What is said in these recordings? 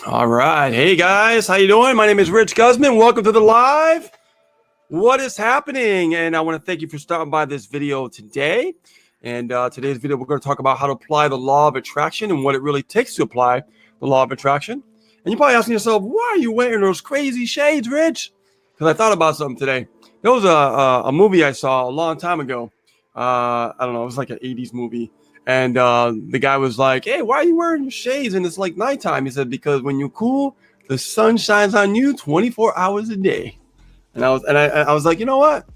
All right. Hey guys, how you doing? My name is Rich Guzman. Welcome to the live. What is happening? And I want to thank you for stopping by this video today. And today's video, we're going to talk about how to apply the law of attraction and what it really takes to apply the law of attraction. And you're probably asking yourself, why are you wearing those crazy shades, Rich? Because I thought about something today. There was a movie I saw a long time ago. I don't know. It was like an 80s movie. And the guy was like, hey, why are you wearing your shades? And it's like nighttime. He said, because when you're cool, the sun shines on you 24 hours a day. And I was like, you know what?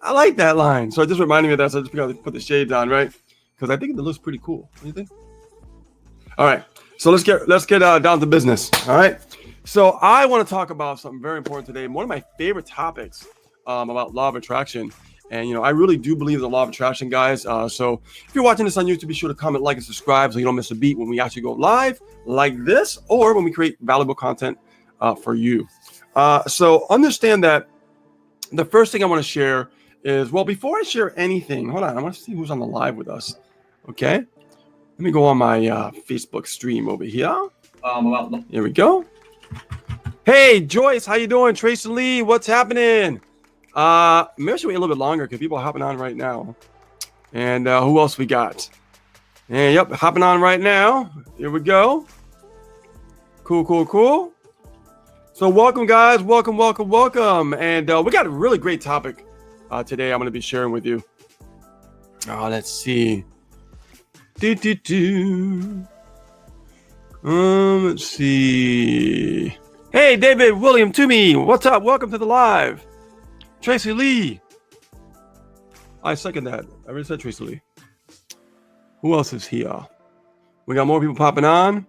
I like that line. So it just reminded me of that. So I just put the shades on, right? Because I think it looks pretty cool. What do you think? All right. So let's get down to business. All right. So I want to talk about something very important today. One of my favorite topics about law of attraction. And, I really do believe in the law of attraction, guys. So if you're watching this on YouTube, be sure to comment, like, and subscribe so you don't miss a beat when we actually go live like this or when we create valuable content for you. So understand that the first thing I want to share is, well, before I share anything, hold on. I want to see who's on the live with us. Okay. Let me go on my Facebook stream over here. Here we go. Hey, Joyce, how you doing? Tracy Lee, what's happening? Maybe I should wait a little bit longer because people are hopping on right now. And who else we got? And yep, hopping on right now. Here we go. Cool. So welcome, guys. Welcome. And we got a really great topic today I'm going to be sharing with you. Let's see. Let's see. Hey, David, William, Toomey, what's up? Welcome to the live. Tracy Lee. I second that. I already said Tracy Lee. Who else is here? We got more people popping on.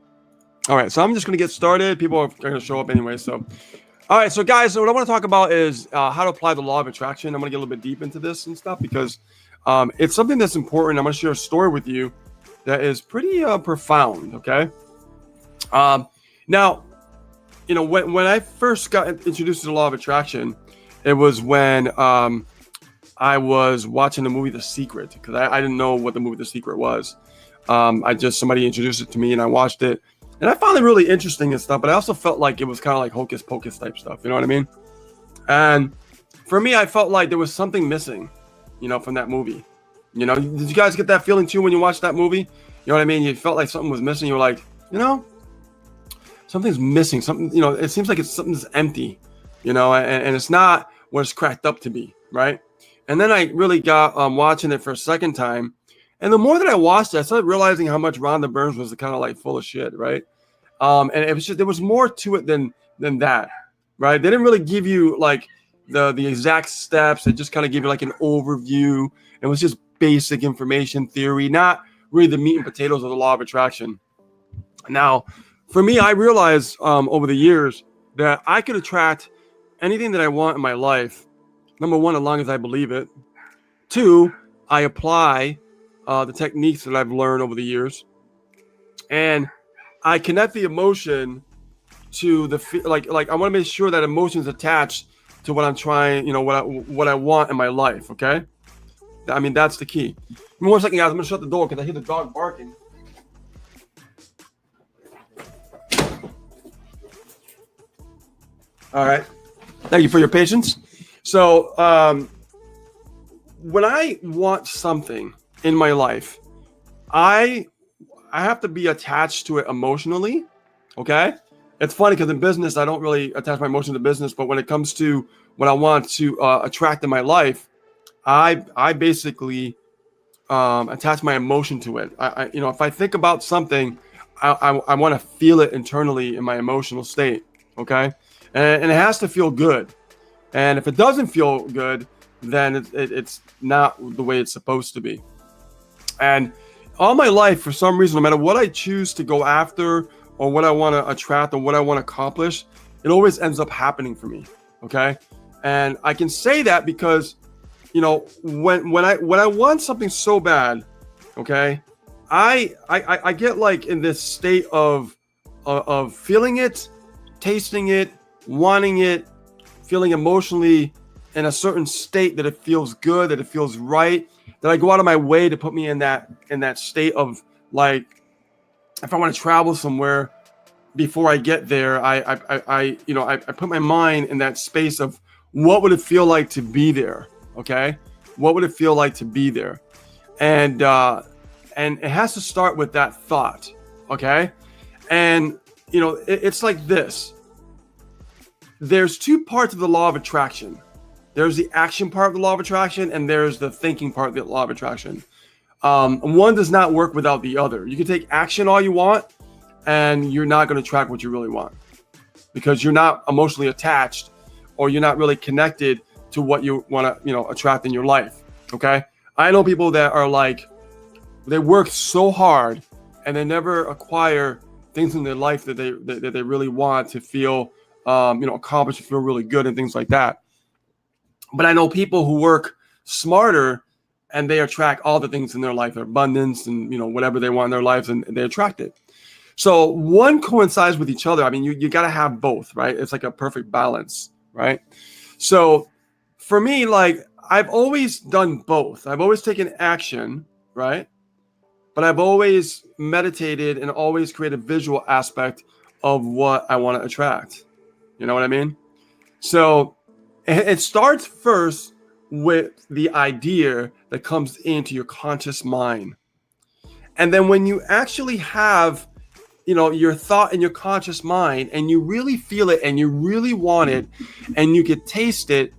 All right, so I'm just going to get started. People are going to show up anyway. So, all right, so guys, so what I want to talk about is how to apply the law of attraction. I'm going to get a little bit deep into this and stuff because it's something that's important. I'm going to share a story with you that is pretty profound. Okay. Now, when I first got introduced to the law of attraction, it was when I was watching the movie The Secret because I didn't know what the movie The Secret was. Somebody introduced it to me and I watched it and I found it really interesting and stuff, but I also felt like it was kind of like hocus pocus type stuff. You know what I mean? And for me, I felt like there was something missing, from that movie. Did you guys get that feeling too when you watched that movie? You know what I mean? You felt like something was missing. You were like, something's missing. Something, it seems like something's empty, and it's not what it's cracked up to be, right? And then I really got watching it for a second time. And the more that I watched it, I started realizing how much Rhonda Burns was kind of like full of shit, right? And it was just, there was more to it than that, right? They didn't really give you like the exact steps. They just kind of give you like an overview. It was just basic information theory, not really the meat and potatoes of the law of attraction. Now, for me, I realized over the years that I could attract anything that I want in my life. Number one, as long as I believe it. Two, I apply the techniques that I've learned over the years. And I connect the emotion to the like I want to make sure that emotion's attached to what I'm trying, what I want in my life, okay? I mean, that's the key. Give me 1 second, guys. I'm going to shut the door because I hear the dog barking. All right. Thank you for your patience. So when I want something in my life, I have to be attached to it emotionally. Okay. It's funny because in business, I don't really attach my emotion to business. But when it comes to what I want to attract in my life, I basically attach my emotion to it. If I think about something, I want to feel it internally in my emotional state. Okay. And it has to feel good. And if it doesn't feel good, then it's not the way it's supposed to be. And all my life, for some reason, no matter what I choose to go after or what I want to attract or what I want to accomplish, it always ends up happening for me. Okay. And I can say that because, when I want something so bad, okay, I get like in this state of feeling it, tasting it, wanting it, feeling emotionally in a certain state that it feels good, that it feels right, that I go out of my way to put me in that state of like, if I want to travel somewhere, before I get there, I put my mind in that space of what would it feel like to be there? Okay, what would it feel like to be there? And it has to start with that thought. Okay, and it's like this. There's two parts of the law of attraction. There's the action part of the law of attraction, and there's the thinking part of the law of attraction. One does not work without the other. You can take action all you want, and you're not going to attract what you really want because you're not emotionally attached, or you're not really connected to what you want to, attract in your life. Okay. I know people that are like, they work so hard and they never acquire things in their life that they really want to feel, accomplished, to feel really good and things like that. But I know people who work smarter and they attract all the things in their life, abundance and, whatever they want in their lives, and they attract it. So one coincides with each other. I mean, you got to have both, right? It's like a perfect balance, right? So for me, like, I've always done both. I've always taken action, right? But I've always meditated and always created a visual aspect of what I want to attract. You know what I mean? So it starts first with the idea that comes into your conscious mind. And then when you actually have, your thought in your conscious mind, and you really feel it and you really want it and you can taste it,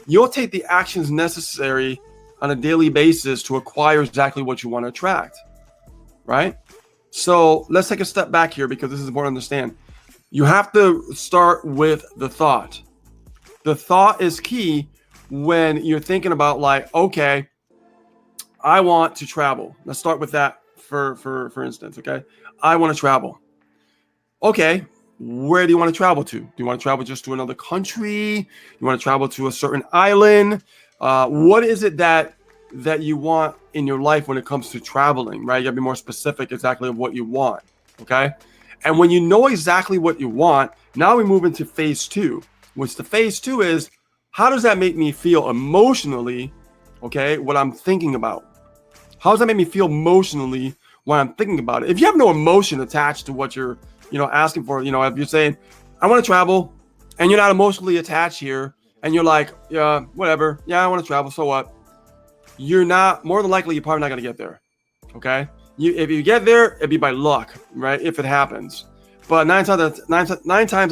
you'll take the actions necessary on a daily basis to acquire exactly what you want to attract, right? So let's take a step back here, because this is important to understand. You have to start with the thought. The thought is key when you're thinking about, like, okay, I want to travel. Let's start with that for instance, okay? I want to travel. Okay, where do you want to travel to? Do you want to travel just to another country? You want to travel to a certain island? What is it that you want in your life when it comes to traveling, right? You gotta be more specific exactly of what you want, okay? And when you know exactly what you want, now we move into phase two, which the phase two is, how does that make me feel emotionally, okay, what I'm thinking about? How does that make me feel emotionally when I'm thinking about it? If you have no emotion attached to what you're, asking for, if you're saying, I want to travel, and you're not emotionally attached here, and you're like, yeah, whatever, yeah, I want to travel, so what? You're not, more than likely, you're probably not going to get there, okay? If you get there, it'd be by luck, right, if it happens. But nine times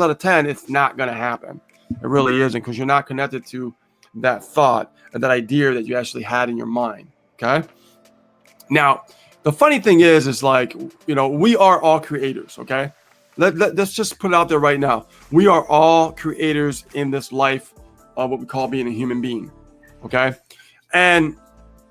out of 10, it's not going to happen. It really isn't, because you're not connected to that thought and that idea that you actually had in your mind, okay? Now, the funny thing is like, we are all creators, okay? Let's just put it out there right now. We are all creators in this life of what we call being a human being, okay? And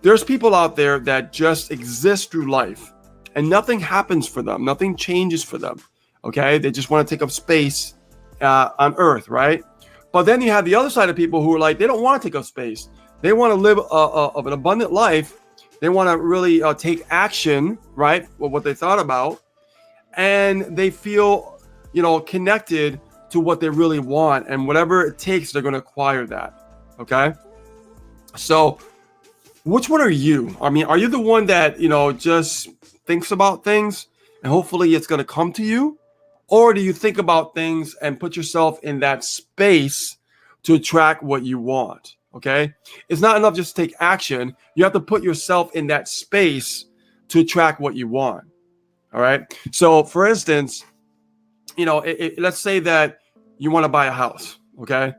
there's people out there that just exist through life and nothing happens for them. Nothing changes for them, okay? They just want to take up space on Earth, right? But then you have the other side of people who are like, they don't want to take up space. They want to live of an abundant life. They want to really take action, right, with what they thought about. And they feel, connected to what they really want. And whatever it takes, they're going to acquire that, okay? So which one are you? I mean, are you the one that, just thinks about things and hopefully it's going to come to you? Or do you think about things and put yourself in that space to attract what you want? Okay. It's not enough just to take action. You have to put yourself in that space to attract what you want. All right. So for instance, let's say that you want to buy a house. Okay.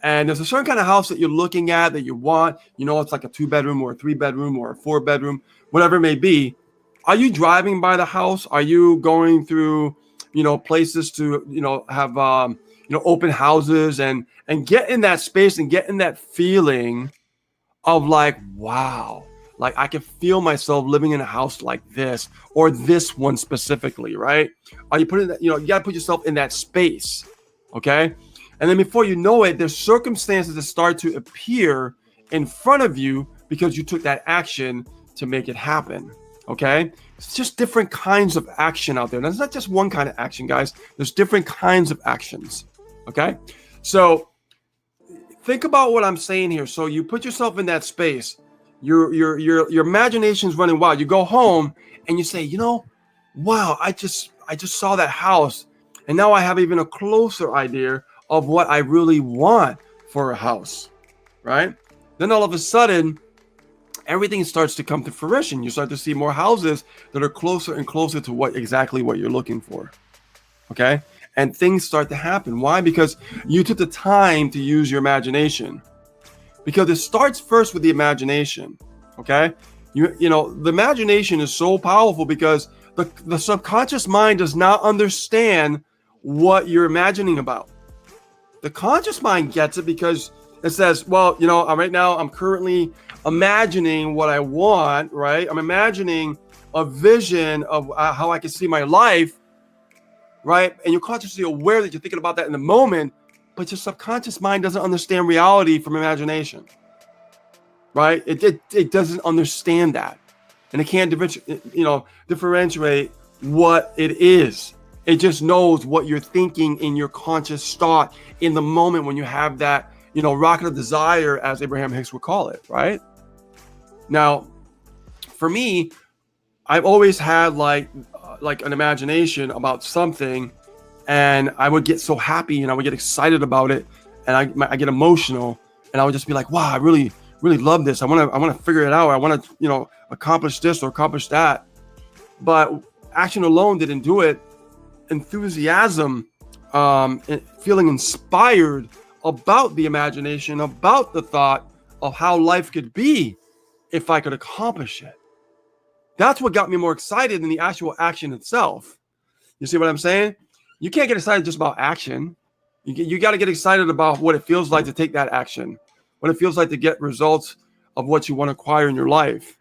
And there's a certain kind of house that you're looking at that you want, it's like a 2-bedroom or a 3-bedroom or a 4-bedroom, whatever it may be. Are you driving by the house? Are you going through, places to, have, open houses and get in that space and get in that feeling of like, wow, like I can feel myself living in a house like this, or this one specifically, right? Are you putting that, you got to put yourself in that space. Okay. And then before you know it, there's circumstances that start to appear in front of you because you took that action to make it happen. Okay. It's just different kinds of action out there. Now, it's not just one kind of action, guys. There's different kinds of actions. Okay. So think about what I'm saying here. So you put yourself in that space. Your imagination's running wild. You go home and you say, wow, I just saw that house And now I have even a closer idea of what I really want for a house, right? Then all of a sudden, everything starts to come to fruition. You start to see more houses that are closer and closer to exactly what you're looking for. Okay. And things start to happen. Why? Because you took the time to use your imagination. Because it starts first with the imagination. Okay. You know, the imagination is so powerful because the subconscious mind does not understand what you're imagining about. The conscious mind gets it because it says, well, you know, right now I'm currently imagining what I want, right? I'm imagining a vision of how I can see my life, right? And you're consciously aware that you're thinking about that in the moment, but your subconscious mind doesn't understand reality from imagination, right? It doesn't understand that, and it can't differentiate what it is. It just knows what you're thinking in your conscious thought in the moment when you have that, rocket of desire, as Abraham Hicks would call it, right? Now, for me, I've always had like an imagination about something, and I would get so happy and I would get excited about it, and I get emotional, and I would just be like, wow, I really love this. I want to figure it out. I want to, accomplish this or accomplish that. But action alone didn't do it. Enthusiasm, feeling inspired about the imagination, about the thought of how life could be if I could accomplish it. That's what got me more excited than the actual action itself. You see what I'm saying? You can't get excited just about action. You got to get excited about what it feels like to take that action, what it feels like to get results of what you want to acquire in your life.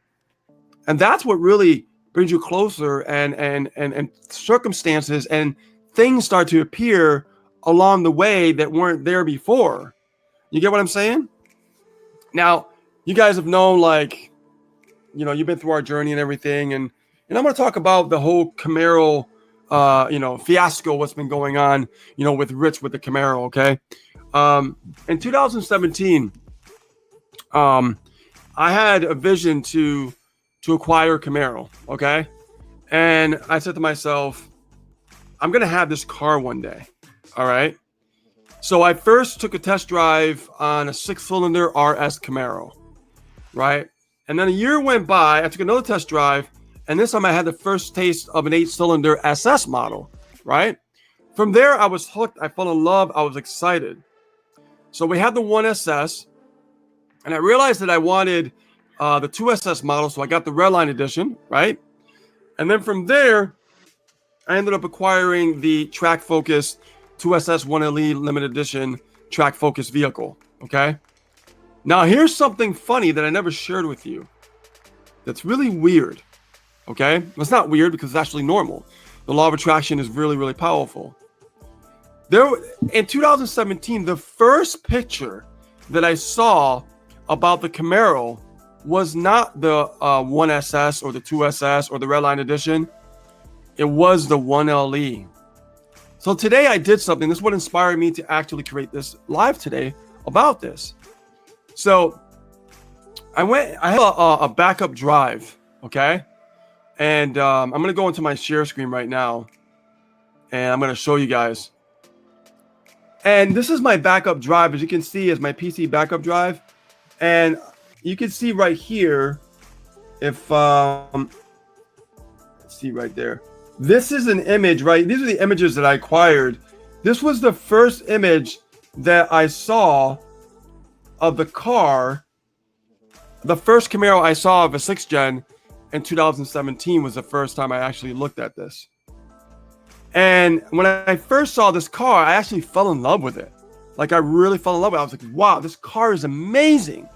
And that's what really brings you closer, and circumstances and things start to appear along the way that weren't there before. You get what I'm saying? Now, you guys have known, like, you've been through our journey and everything, and I'm going to talk about the whole Camaro, fiasco, what's been going on, with Rich with the Camaro. Okay. In 2017, I had a vision to acquire Camaro. Okay. And I said to myself, I'm going to have this car one day. All right. So I first took a test drive on a 6-cylinder RS Camaro. Right. And then a year went by. I took another test drive, and this time I had the first taste of an 8-cylinder SS model. Right. From there, I was hooked. I fell in love. I was excited. So we had the 1SS, and I realized that I wanted the 2SS model. So I got the Redline edition. Right. And then from there, I ended up acquiring the Track Focus 2SS 1LE limited edition Track Focus vehicle. Okay. Now, here's something funny that I never shared with you. That's really weird. Okay. Well, it's not weird because it's actually normal. The law of attraction is really, really powerful. In 2017, the first picture that I saw about the Camaro was not the 1SS or the 2SS or the Redline edition. It was the 1LE. So today I did something. This is what inspired me to actually create this live today about this. So I have a backup drive. Okay. And I'm going to go into my share screen right now, and I'm going to show you guys. And this is my backup drive. As you can see, is my PC backup drive. And you can see right here, if let's see right there. This is an image, right? These are the images that I acquired. This was the first image that I saw of the car. The first Camaro I saw of a 6th gen in 2017 was the first time I actually looked at this. And when I first saw this car, I actually fell in love with it. Like, I really fell in love with it. I was like, wow, this car is amazing.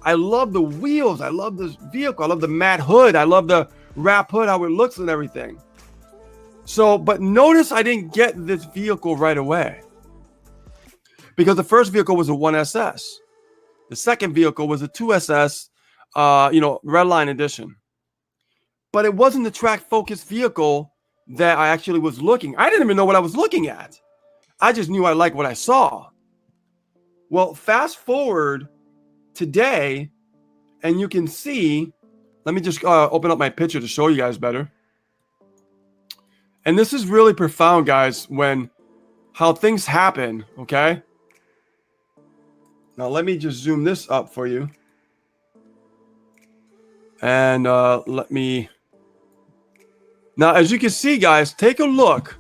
I love the wheels. I love this vehicle. I love the matte hood. I love the wrap hood, how it looks and everything. So, but notice I didn't get this vehicle right away, because the first vehicle was a 1SS. The second vehicle was a 2SS, Redline edition. But it wasn't the Track Focus vehicle that I actually was looking. I didn't even know what I was looking at. I just knew I liked what I saw. Well, fast forward today, and you can see, let me just open up my picture to show you guys better. And this is really profound, guys, when how things happen, okay? Now, let me just zoom this up for you. And let me... Now, as you can see, guys, take a look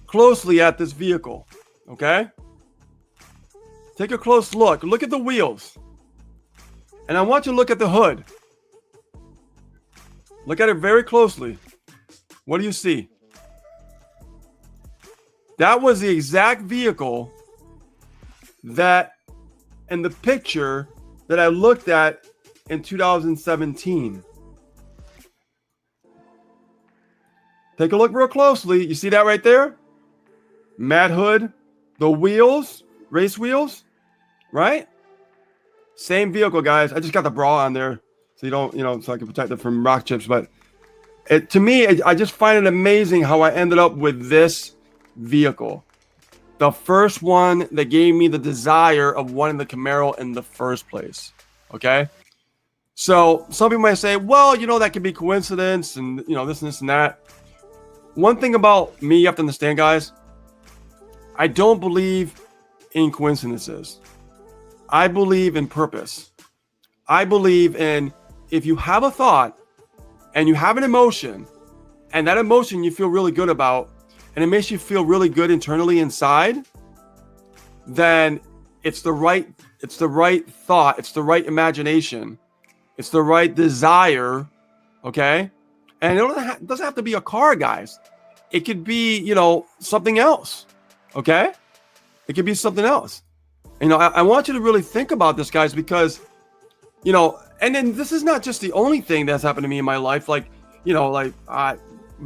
closely at this vehicle, okay? Take a close look. Look at the wheels. And I want you to look at the hood. Look at it very closely. What do you see? That was the exact vehicle that in the picture that I looked at in 2017. Take a look real closely. You see that right there? Matte hood, the wheels, race wheels, right? Same vehicle, guys. I just got the bra on there so you don't, so I can protect it from rock chips. But to me, I just find it amazing how I ended up with this vehicle. The first one that gave me the desire of wanting the Camaro in the first place. Okay. So some people might say, well, that could be coincidence and, this and this and that. One thing about me, you have to understand, guys, I don't believe in coincidences. I believe in purpose. I believe in if you have a thought and you have an emotion and that emotion you feel really good about and it makes you feel really good internally inside, then it's the right thought, it's the right imagination, it's the right desire, okay? And it doesn't have to be a car, guys. It could be, something else, okay? It could be something else. I want you to really think about this, guys, because, and then this is not just the only thing that's happened to me in my life. Like,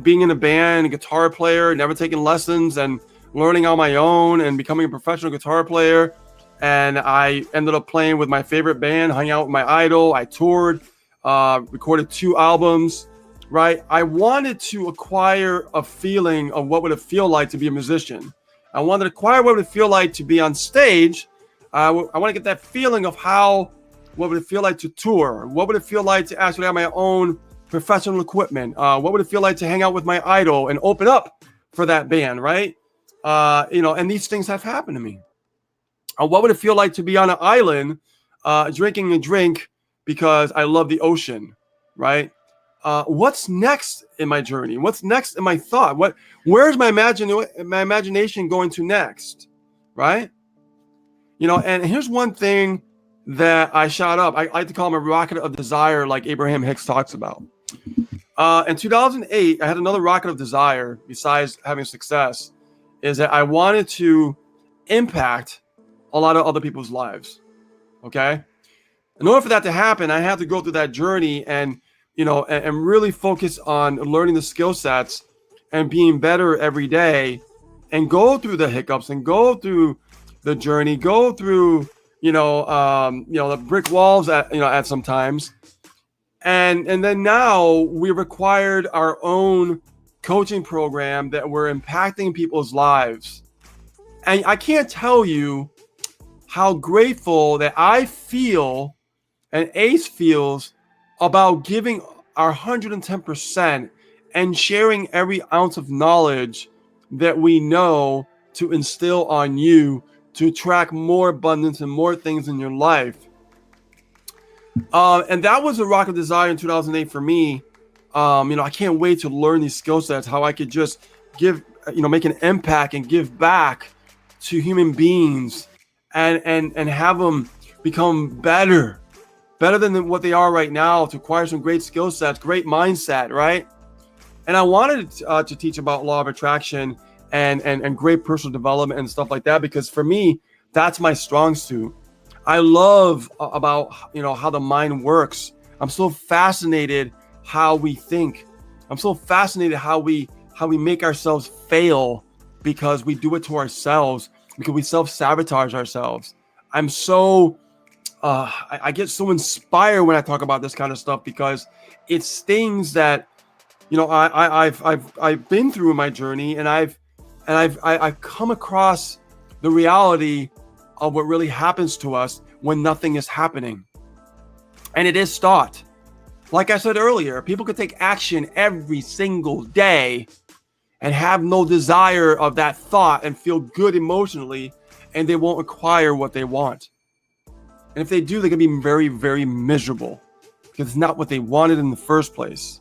being in a band, a guitar player, never taking lessons and learning on my own and becoming a professional guitar player. And I ended up playing with my favorite band, hung out with my idol. I toured, recorded 2 albums, right? I wanted to acquire a feeling of what would it feel like to be a musician. I wanted to acquire what would it feel like to be on stage. I want to get that feeling of what would it feel like to tour? What would it feel like to actually have my own professional equipment? What would it feel like to hang out with my idol and open up for that band, right? And these things have happened to me. What would it feel like to be on an island drinking a drink because I love the ocean, right? What's next in my journey? What's next in my thought? Where's my imagination going to next, right? And here's one thing that I shot up. I like to call them a rocket of desire, like Abraham Hicks talks about. In 2008, I had another rocket of desire besides having success, is that I wanted to impact a lot of other people's lives, okay? In order for that to happen, I had to go through that journey and really focus on learning the skill sets and being better every day and go through the hiccups and go through the journey, go through, the brick walls at some times. And then now we required our own coaching program that we're impacting people's lives. And I can't tell you how grateful that I feel and Ace feels about giving our 110% and sharing every ounce of knowledge that we know to instill on you to attract more abundance and more things in your life. And that was a rock of desire in 2008 for me. I can't wait to learn these skill sets, how I could just give, make an impact and give back to human beings and have them become better than what they are right now, to acquire some great skill sets, great mindset, right? And I wanted to teach about law of attraction and great personal development and stuff like that, because for me, that's my strong suit. I love about, how the mind works. I'm so fascinated how we think. I'm so fascinated how we make ourselves fail because we do it to ourselves, because we self-sabotage ourselves. I'm so, I get so inspired when I talk about this kind of stuff, because it's things that, I've been through in my journey, and I've come across the reality of what really happens to us when nothing is happening. And it is thought. Like I said earlier, people could take action every single day and have no desire of that thought and feel good emotionally, and they won't acquire what they want. And if they do, they're going to be very, very miserable because it's not what they wanted in the first place.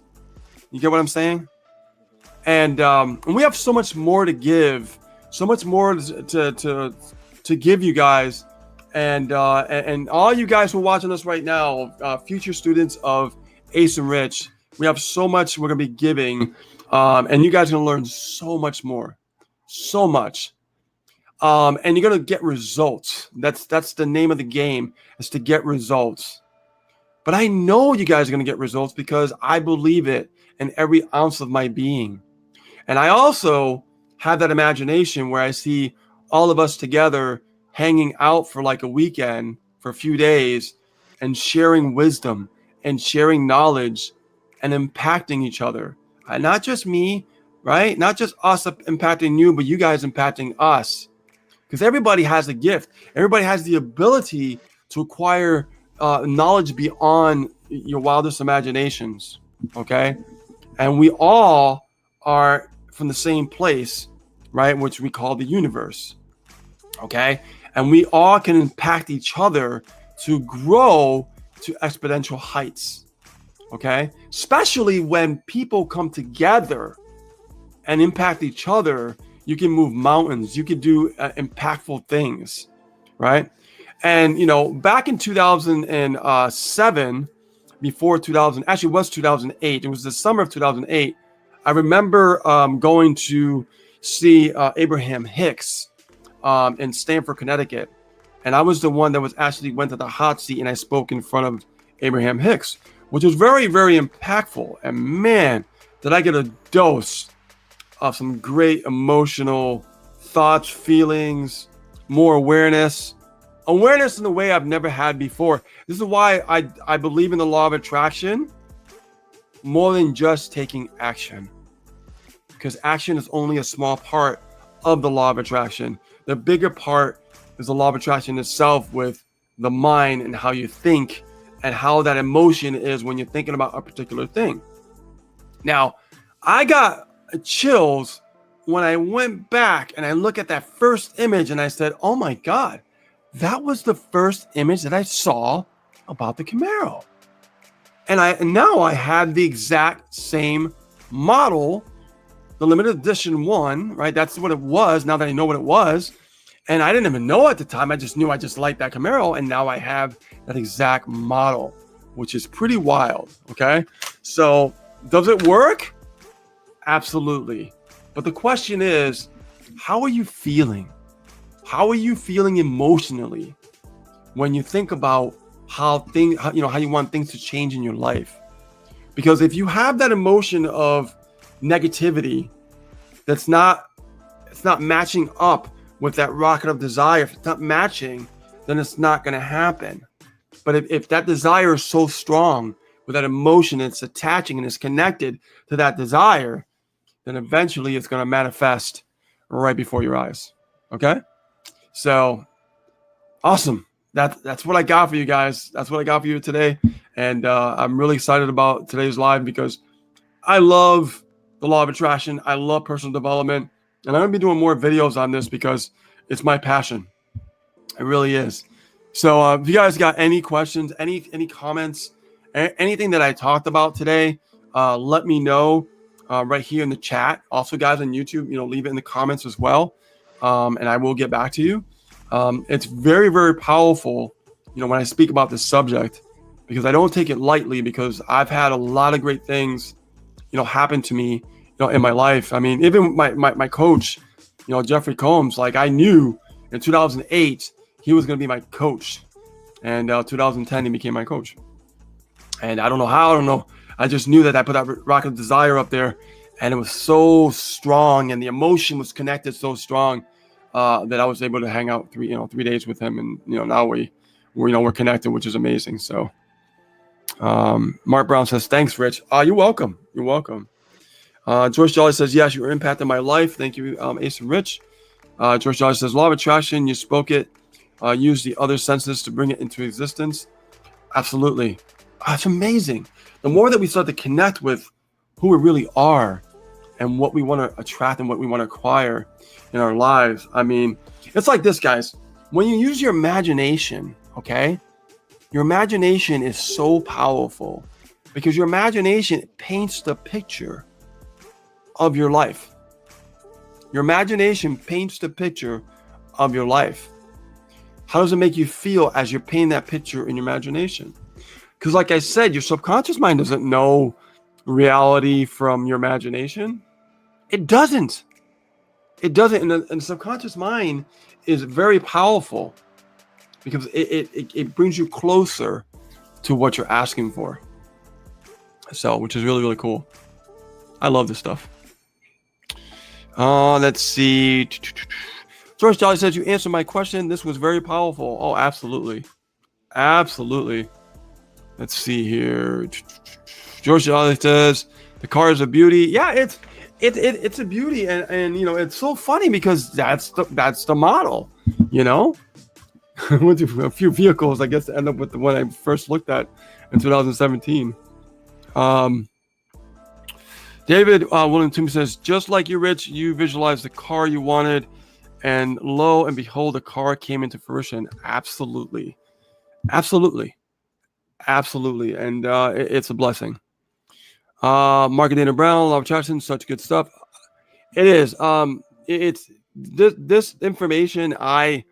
You get what I'm saying? And we have so much more to give, so much more to give you guys. And all you guys who are watching us right now, future students of Ace and Rich, we have so much we're going to be giving. And you guys are going to learn so much more, so much. And you're going to get results. That's the name of the game, is to get results. But I know you guys are going to get results because I believe it in every ounce of my being. And I also have that imagination where I see all of us together hanging out for like a weekend, for a few days, and sharing wisdom and sharing knowledge and impacting each other. Not just me, right? Not just us impacting you, but you guys impacting us. Because everybody has a gift. Everybody has the ability to acquire knowledge beyond your wildest imaginations, okay? And we all are from the same place, right? Which we call the universe, okay? And we all can impact each other to grow to exponential heights, okay? Especially when people come together and impact each other, you can move mountains. You can do impactful things, right? And, you know, back in 2007, before 2000, actually it was 2008. It was the summer of 2008. I remember going to see Abraham Hicks in Stamford, Connecticut. And I was the one that was actually went to the hot seat and I spoke in front of Abraham Hicks, which was very, very impactful. And man, did I get a dose of some great emotional thoughts, feelings, more awareness in a way I've never had before. This is why I believe in the law of attraction more than just taking action, because action is only a small part of the law of attraction. The bigger part is the law of attraction itself, with the mind and how you think and how that emotion is when you're thinking about a particular thing. Now, I got chills when I went back and I look at that first image and I said, oh my God, that was the first image that I saw about the Camaro. And now I had the exact same model, the limited edition one, right? That's what it was, now that I know what it was. And I didn't even know at the time. I just knew I just liked that Camaro. And now I have that exact model, which is pretty wild, okay? So does it work? Absolutely. But the question is, how are you feeling? How are you feeling emotionally when you think about how you want things to change in your life? Because if you have that emotion of negativity it's not matching up with that rocket of desire, if it's not matching, then it's not going to happen. But if that desire is so strong with that emotion, it's attaching and it's connected to that desire, then eventually it's going to manifest right before your eyes. Okay? So awesome. That's what I got for you guys. That's what I got for you today. And I'm really excited about today's live because I love the law of attraction. I love personal development. And I'm going to be doing more videos on this because it's my passion. It really is. So if you guys got any questions, any comments, anything that I talked about today, let me know right here in the chat. Also, guys on YouTube, leave it in the comments as well. And I will get back to you. It's very, very powerful, when I speak about this subject, because I don't take it lightly, because I've had a lot of great things, happen to me, in my life. I mean, even my coach, Jeffrey Combs, like I knew in 2008, he was going to be my coach. And 2010, he became my coach. And I don't know how, I don't know. I just knew that I put that rocket of desire up there, and it was so strong, and the emotion was connected so strong that I was able to hang out 3 days with him. And, now we're connected, which is amazing. So Mark Brown says, thanks, Rich. You're welcome. You're welcome. George Jolly says, yes, you impacted my life. Thank you, Ace and Rich. George Jolly says, law of attraction, you spoke it. Use the other senses to bring it into existence. Absolutely. It's amazing. The more that we start to connect with who we really are and what we want to attract and what we want to acquire in our lives. I mean, it's like this, guys. When you use your imagination, okay, your imagination is so powerful because your imagination paints the picture of your life. Your imagination paints the picture of your life. How does it make you feel as you're painting that picture in your imagination? Because like I said, your subconscious mind doesn't know reality from your imagination. It doesn't. It doesn't. And the subconscious mind is very powerful because it brings you closer to what you're asking for. So, which is really, really cool. I love this stuff. Let's see. George Jolly says, you answered my question. This was very powerful. Oh, absolutely. Absolutely. Let's see here. George Jolly says, the car is a beauty. Yeah, it's a beauty. And you know, it's so funny because that's the model, you know. I went through a few vehicles, I guess, to end up with the one I first looked at in 2017. David William Toomey says, just like you, Rich, you visualized the car you wanted, and lo and behold, the car came into fruition. Absolutely. Absolutely. Absolutely. And it's a blessing. Mark Dana Brown, Love Jackson, such good stuff. It is. It's this information I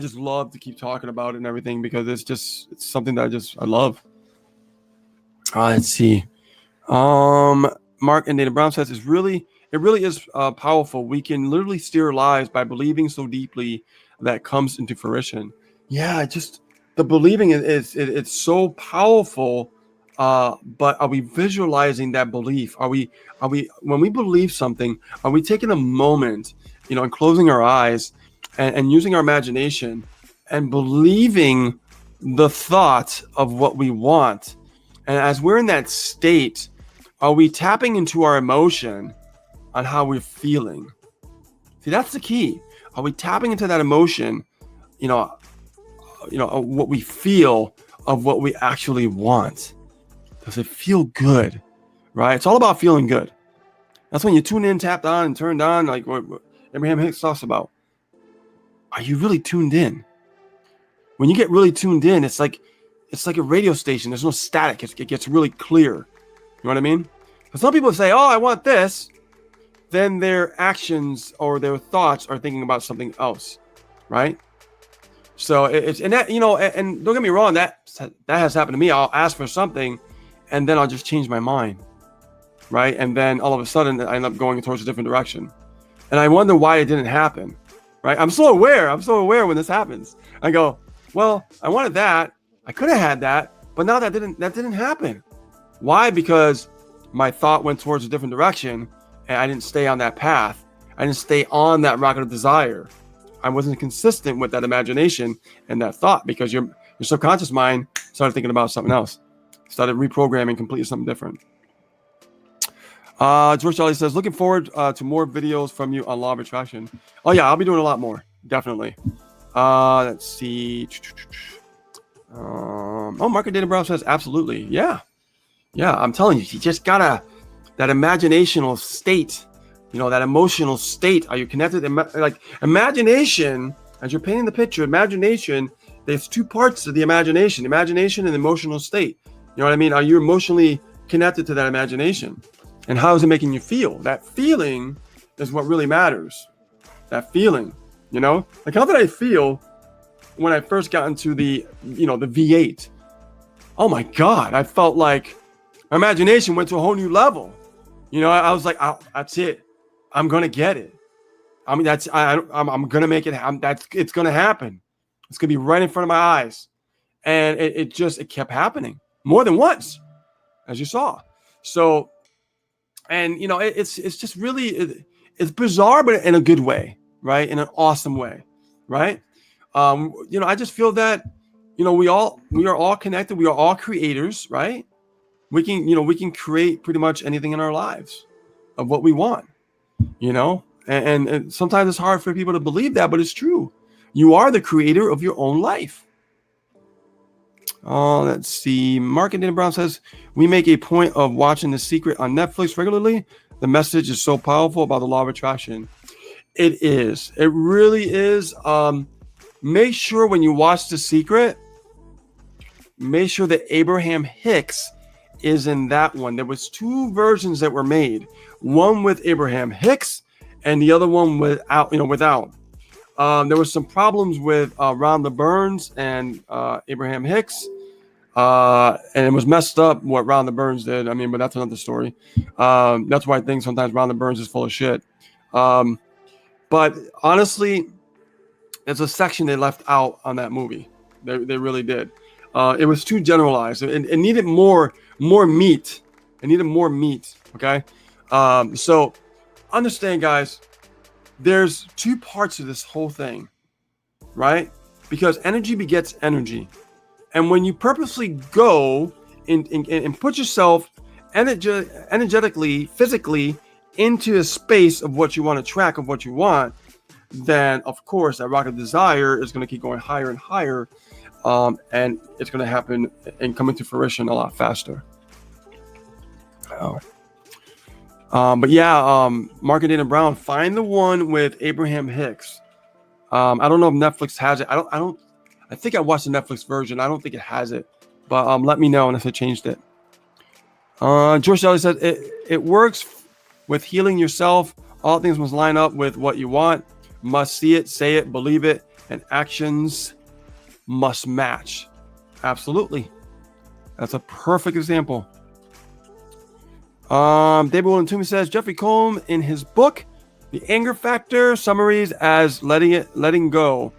just love to keep talking about it and everything because it's something that I love. Let's see. Mark and Dana Brown says it really is powerful. We can literally steer lives by believing so deeply that comes into fruition. Yeah, the believing it's so powerful. But are we visualizing that belief? Are we when we believe something, are we taking a moment, you know, and closing our eyes and using our imagination and believing the thought of what we want? And as we're in that state, are we tapping into our emotion on how we're feeling? See, that's the key. Are we tapping into that emotion, you know, what we feel of what we actually want? Does it feel good, right? It's all about feeling good. That's when you tune in, tapped on, and turned on, like what Abraham Hicks talks about. Are you really tuned in? When you get really tuned in, it's like a radio station. There's no static. It gets really clear. You know what I mean? But some people say, "Oh, I want this," then their actions or their thoughts are thinking about something else, right? So it's and that, you know, and don't get me wrong, that has happened to me. I'll ask for something, and then I'll just change my mind, right? And then all of a sudden, I end up going towards a different direction, and I wonder why it didn't happen, right? I'm so aware when this happens. I go, well, I wanted that. I could have had that, but now that didn't happen. Why? Because my thought went towards a different direction, and I didn't stay on that path. I didn't stay on that rocket of desire. I wasn't consistent with that imagination and that thought because your subconscious mind started thinking about something else, started reprogramming completely something different. George Jolly says, looking forward to more videos from you on Law of Attraction. Oh yeah, I'll be doing a lot more, definitely. Let's see. Mark Dana Brown says, absolutely. Yeah, I'm telling you, you just gotta, that imaginational state, you know, that emotional state. Are you connected? Like imagination, as you're painting the picture, imagination, there's two parts to the imagination and emotional state. You know what I mean? Are you emotionally connected to that imagination? And how is it making you feel? That feeling is what really matters. That feeling, you know, like how did I feel when I first got into the V8? Oh my God, I felt like my imagination went to a whole new level. You know, I was like, oh, that's it. I'm gonna get it. I mean, I'm gonna make it. It's gonna happen. It's gonna be right in front of my eyes, and it kept happening more than once, as you saw. So, and you know, it's just really it's bizarre, but in a good way, right? In an awesome way, right? You know, I just feel that, you know, we are all connected. We are all creators, right? We can create pretty much anything in our lives of what we want, you know, and sometimes it's hard for people to believe that, but it's true. You are the creator of your own life. Let's see. Mark and Dana Brown says, we make a point of watching The Secret on Netflix regularly. the message is so powerful about the law of attraction. It is. It really is. Make sure when you watch The Secret, make sure that Abraham Hicks is in that one. There was 2 versions that were made, one with Abraham Hicks and the other one without. There was some problems with Rhonda Burns and Abraham Hicks, and it was messed up what Rhonda Burns did. I mean, but that's another story. That's why I think sometimes Rhonda Burns is full of shit. But honestly, there's a section they left out on that movie. They really did. It was too generalized. It needed more meat. It needed more meat. Okay. So understand, guys, there's 2 parts to this whole thing, right? Because energy begets energy. And when you purposely go and put yourself energetically, physically into a space of what you want to track, of what you want, then of course that rocket of desire is going to keep going higher and higher, and it's going to happen and come into fruition a lot faster. But yeah, Mark and Dana Brown, find the one with Abraham Hicks. I don't know if Netflix has it. I think I watched the Netflix version. I don't think it has it, but let me know if it changed it. George Shelley said it works with healing yourself. All things must line up with what you want. Must see it, say it, believe it, and actions must match. Absolutely. That's a perfect example. David William Toomey says Jeffrey Combs in his book, The Anger Factor, summaries as letting go,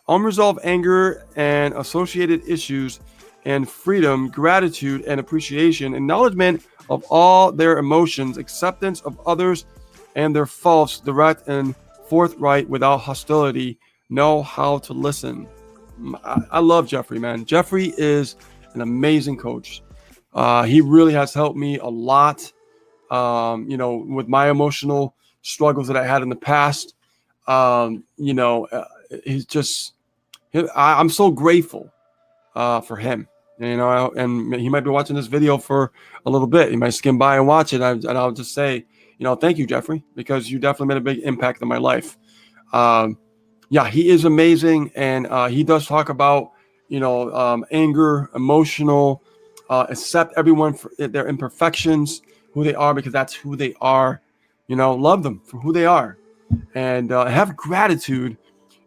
unresolved anger and associated issues, and freedom, gratitude and appreciation, acknowledgement of all their emotions, acceptance of others and their faults, direct and forthright without hostility, know how to listen. I love Jeffrey, man. Jeffrey is an amazing coach. He really has helped me a lot, with my emotional struggles that I had in the past. He's just, I'm so grateful for him. And he might be watching this video for a little bit. He might skim by and watch it, and I'll just say, thank you, Jeffrey, because you definitely made a big impact in my life. Yeah, he is amazing, and he does talk about, anger, emotional, accept everyone for their imperfections, who they are, because that's who they are. Love them for who they are, and have gratitude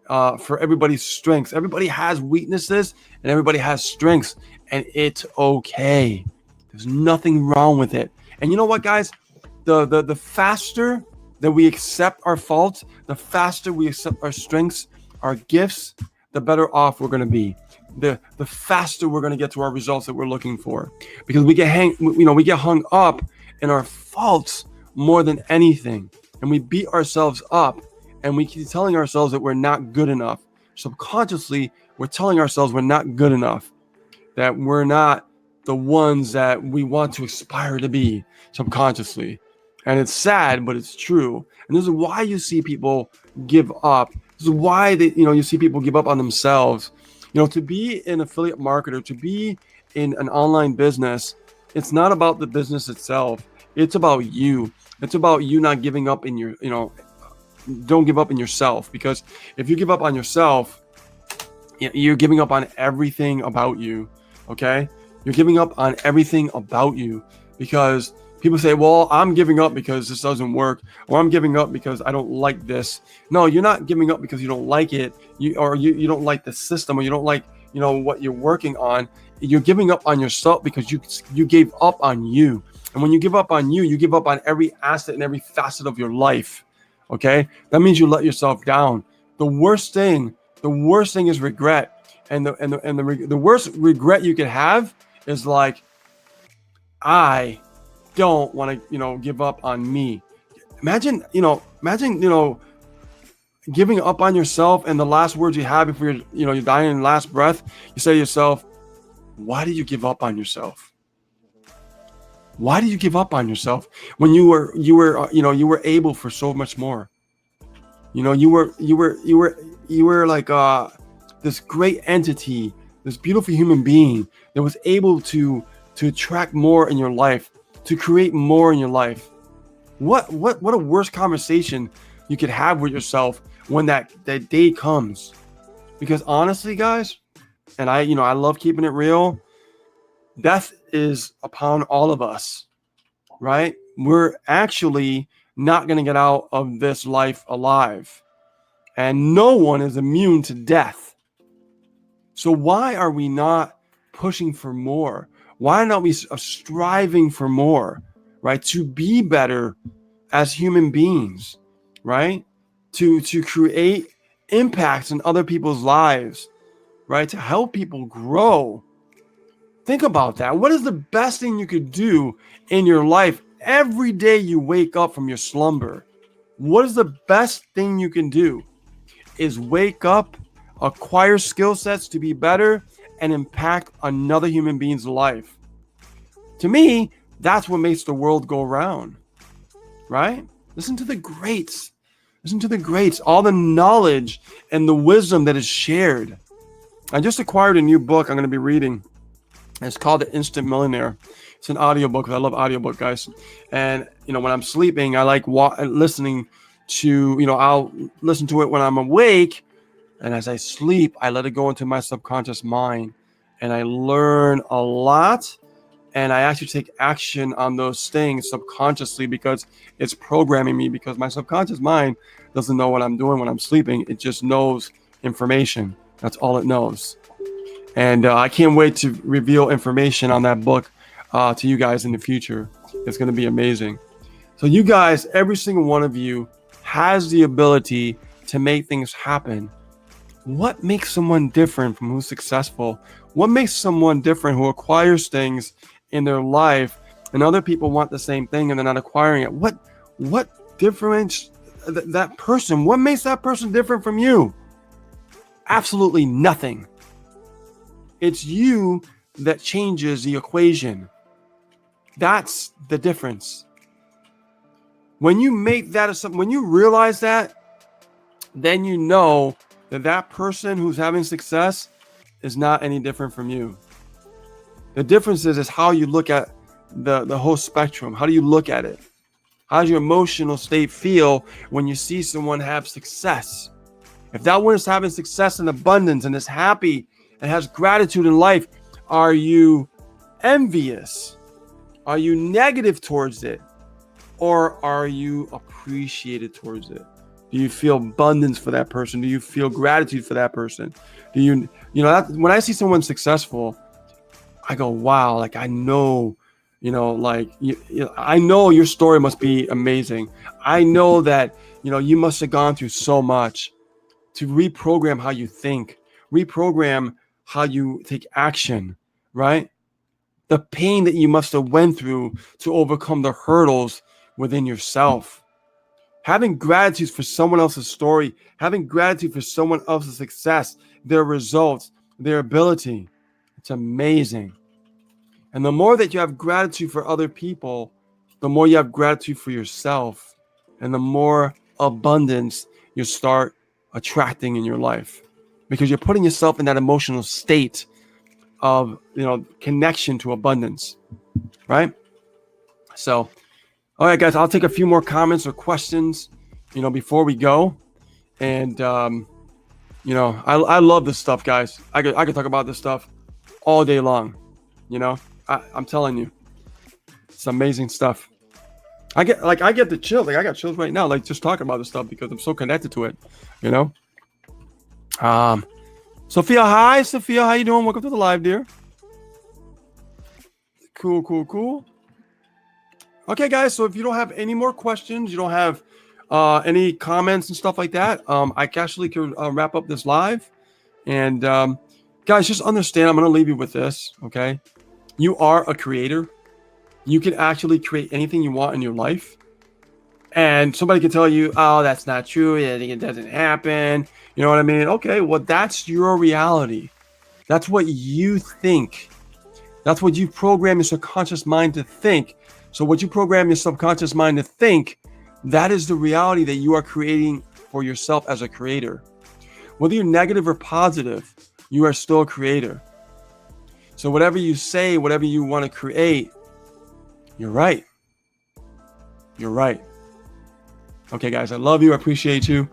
for everybody's strengths. Everybody has weaknesses, and everybody has strengths, and it's okay. There's nothing wrong with it. And you know what, guys? The faster that we accept our faults, the faster we accept our strengths, our gifts, the better off we're going to be. The faster we're going to get to our results that we're looking for, because we get hung up in our faults more than anything, and we beat ourselves up, and we keep telling ourselves that we're not good enough. Subconsciously, we're telling ourselves we're not good enough, that we're not the ones that we want to aspire to be subconsciously. And it's sad, but it's true. And this is why you see people give up. This is why you see people give up on themselves. To be an affiliate marketer, to be in an online business, it's not about the business itself. It's about you. It's about you not giving up in your, don't give up in yourself, because if you give up on yourself, you're giving up on everything about you. Okay? You're giving up on everything about you, because people say, well, I'm giving up because this doesn't work, or I'm giving up because I don't like this. No, you're not giving up because you don't like it, you don't like the system, or you don't like, what you're working on. You're giving up on yourself because you gave up on you. And when you give up on you, you give up on every asset and every facet of your life. Okay? That means you let yourself down. The worst thing is regret. And the worst regret you could have is like, I don't want to, give up on me. Imagine giving up on yourself, and the last words you have before you're dying in the last breath, you say to yourself, why did you give up on yourself? Why did you give up on yourself when you were able for so much more? You were like this great entity, this beautiful human being that was able to attract more in your life, to create more in your life. What a worse conversation you could have with yourself when that day comes. Because honestly, guys, and I love keeping it real, death is upon all of us, right? We're actually not going to get out of this life alive. And no one is immune to death. So why are we not pushing for more? Why not we striving for more, right? To be better as human beings, right? To create impacts in other people's lives, right? To help people grow. Think about that. What is the best thing you could do in your life every day you wake up from your slumber? What is the best thing you can do? Is wake up, acquire skill sets to be better, and impact another human being's life. To me, that's what makes the world go round, right? Listen to the greats. Listen to the greats, all the knowledge and the wisdom that is shared. I just acquired a new book I'm going to be reading. It's called The Instant Millionaire. It's an audiobook. I love audiobook, guys. And, when I'm sleeping, I like listening to, I'll listen to it when I'm awake. And as I sleep, I let it go into my subconscious mind. And I learn a lot. And I actually take action on those things subconsciously because it's programming me, because my subconscious mind doesn't know what I'm doing when I'm sleeping. It just knows information. That's all it knows. And I can't wait to reveal information on that book to you guys in the future. It's going to be amazing. So you guys, every single one of you has the ability to make things happen. What makes someone different from who's successful? What makes someone different who acquires things in their life and other people want the same thing and they're not acquiring it? What differentiates that person? What makes that person different from you? Absolutely nothing. It's you that changes the equation. That's the difference. When you make that assumption, when you realize that, then you know that person who's having success is not any different from you. The difference is how you look at the whole spectrum. How do you look at it? How does your emotional state feel when you see someone have success? If that one is having success and abundance and is happy and has gratitude in life, are you envious? Are you negative towards it? Or are you appreciated towards it? Do you feel abundance for that person? Do you feel gratitude for that person? Do you when I see someone successful, I go, wow, like I know, I know your story must be amazing. I know that, you must have gone through so much to reprogram how you think, reprogram how you take action, right? The pain that you must have went through to overcome the hurdles within yourself. Having gratitude for someone else's story, having gratitude for someone else's success, their results, their ability. It's amazing. And the more that you have gratitude for other people, the more you have gratitude for yourself, and the more abundance you start attracting in your life, because you're putting yourself in that emotional state of connection to abundance, right? So, all right, guys, I'll take a few more comments or questions, before we go. And I love this stuff, guys. I could talk about this stuff all day long. I'm telling you, it's amazing stuff. I get the chills. Like I got chills right now, like just talking about this stuff because I'm so connected to it. Sophia, hi, Sophia, how you doing? Welcome to the live, dear. Cool. Okay, guys. So if you don't have any more questions, you don't have any comments and stuff like that, I actually could wrap up this live. And guys, just understand, I'm going to leave you with this. Okay, you are a creator. You can actually create anything you want in your life. And somebody can tell you, oh, that's not true. It doesn't happen. You know what I mean? Okay, well, that's your reality. That's what you think. That's what you program your subconscious mind to think. So what you program your subconscious mind to think, that is the reality that you are creating for yourself as a creator. Whether you're negative or positive, you are still a creator. So whatever you say, whatever you want to create, you're right. You're right. Okay, guys, I love you. I appreciate you.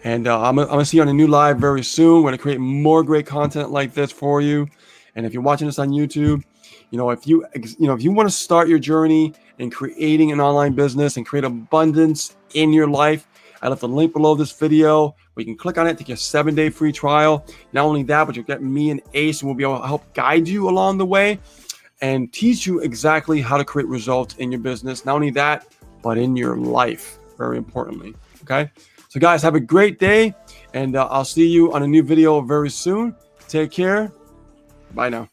And I'm going to see you on a new live very soon. We're going to create more great content like this for you. And if you're watching this on YouTube, if you want to start your journey in creating an online business and create abundance in your life, I left a link below this video where you can click on it, take a 7-day free trial. Not only that, but you'll get me and Ace, and we'll be able to help guide you along the way and teach you exactly how to create results in your business. Not only that, but in your life, very importantly. Okay. So guys, have a great day, and I'll see you on a new video very soon. Take care. Bye now.